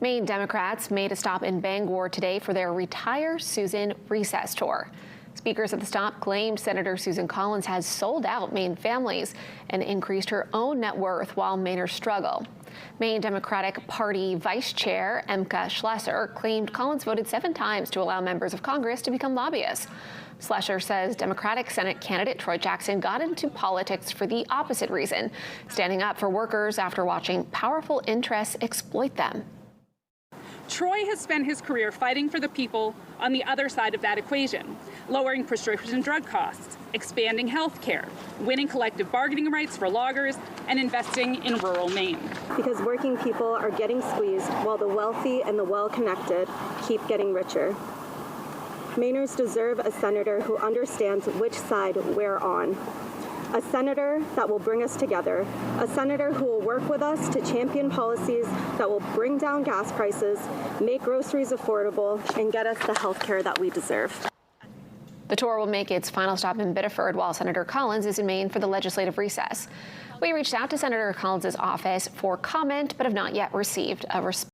Maine Democrats made a stop in Bangor today for their Retire Susan recess tour. Speakers at the stop claimed Senator Susan Collins has sold out Maine families and increased her own net worth while Mainers struggle. Maine Democratic Party Vice Chair Emka Schlesser claimed Collins voted 7 times to allow members of Congress to become lobbyists. Schlesser says Democratic Senate candidate Troy Jackson got into politics for the opposite reason, standing up for workers after watching powerful interests exploit them. Troy has spent his career fighting for the people on the other side of that equation, lowering prescription drug costs, expanding health care, winning collective bargaining rights for loggers, and investing in rural Maine. Because working people are getting squeezed while the wealthy and the well-connected keep getting richer. Mainers deserve a senator who understands which side we're on. A senator that will bring us together. A senator who will work with us to champion policies that will bring down gas prices, make groceries affordable, and get us the health care that we deserve. The tour will make its final stop in Biddeford while Senator Collins is in Maine for the legislative recess. We reached out to Senator Collins' office for comment, but have not yet received a response.